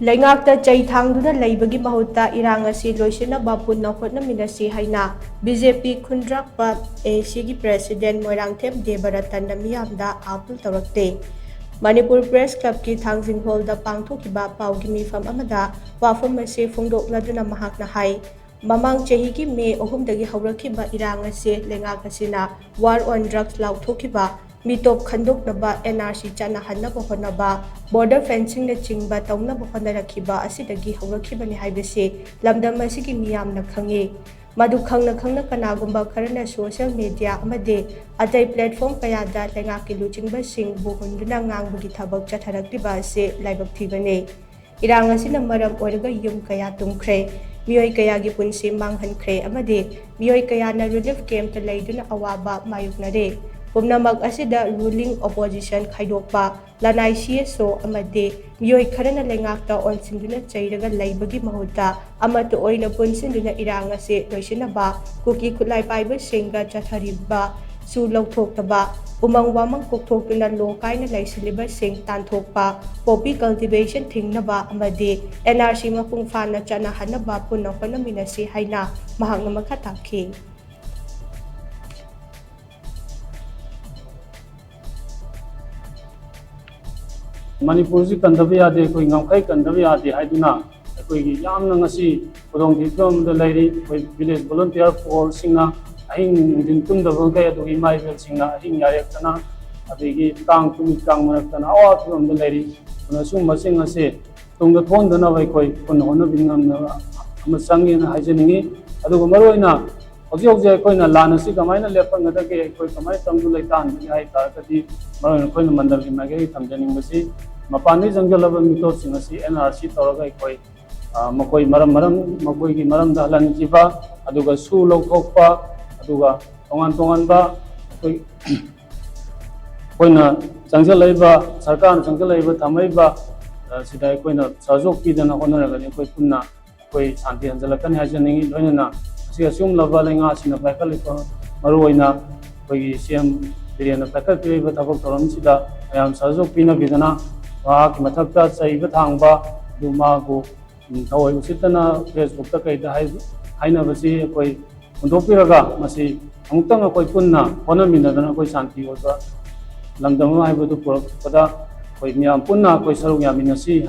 Leingak Chei Thangduna Leibagi Mahutta Irang Asi Loishinnaba Punna Hotnaminnasi HAINA BJP KHUNDRAKPA AC President MOIRANGTHEM DEBARATAN MEEYAMda appeal TOURAKLI Manipur Press Club ki Thangzing Hall da pangthokiba paugi mifam amada wafam ase phongdokladuna mahakna hai Mamang chahi ki May 3 dagi haurakhiba Irang Asi Leingak asina war on drugs lauthokiba mitop khandoknaba NRC chanahanaba honaba border fencing na chingba tawnaba honarakhiba asidagi haurakhiba ni haibase lamdam asigi miyamna khange madu khangna kanagumba kharana social media amade atai platform kayada Leingak ki luchingba sing buhunduna ngangbugi thabak chatharakliba ase laibak thibane Irang asina maram oiraga yum kaya tumkhre miyoi kaya gi punsi manghankhre amade miyoi kaya na relief camp ta leiduna awaba mayuknare Pumnamak asida ruling opposition khaidokpa lanai CSO amade miyoi kharana Leingak ta onsinduna chairaga Leibagi Mahutta amatu oina punsinduna Irang Asi Loishinnaba kuki khulai paiba singa chathariba su lauthoktaba umang wamang kokthokuna lokaina laisiliba sing tanthokpa poppy cultivation thingnaba amade NRC mapung fana chanahanaba punna hotnaminnasi HAINA mahakna makhatakhi Manipur si kandabya de koi ngamkai kandabya de haiduna koi gi yamna ngasi podong thikam da lairi koi village volunteer force singna ahing din tum da bangai adu imai bel singna ahing yayak tana adigi tang tum tang manak tana awa thum da lairi una sum masing ase tung da thon da na wai koi kon hona bingam na amasangi na hajeningi adu maroina hoji hoji koi na lana si kamaina lepa ngada ke koi kamai tamdu lai tan hai ta kati maroina koi na mandal gi mage thamjaning basi Mapani Jangalaba Mithot Singasi NRC Toraga Koi Makoi Maram Makoi Maram Dahlan Jiba Aduga Su Lokokpa Aduga Tongan Ba Koina Jangalaiba Sarkan Jangalaiba Tamaiba Sidai Koina Sazok Pidana Honoraga Koi Punna Koi Santi Anjalakan Hajaningi Doinana Siasum Lava Leingak Asi Loishinnaba Maruina Koi CM Biriana Pakal Piba Tabok Toram Sida Ayam Sazok Pina Bidana Wah kimathakta chaiba thangba duma go thawai usitana Facebook ta kai da haina basi koi undopiraga masi amutang koi punna honaminadana koi santi oba lamdam haibu tu pada koi miyam punna koi saruk yaminnasi